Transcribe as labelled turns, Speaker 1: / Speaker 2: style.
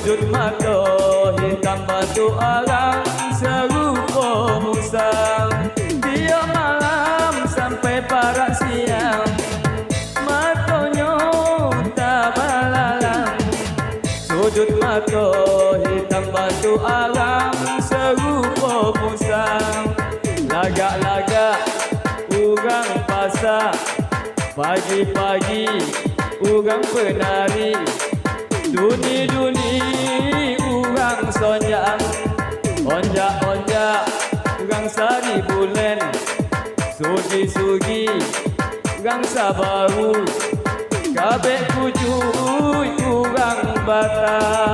Speaker 1: Sujud mata hitam batu arang serupa musang. Dia malam sampai parak siang, matanya tak balalang. Sujud mata hitam batu arang serupa musang. Lagak-lagak urang pasar, pagi-pagi urang penari. Duni-duni urang sonjang, onjak-onjak urang sari bulan. Sugi-sugi urang sabaru, kabeh kucuy urang batang.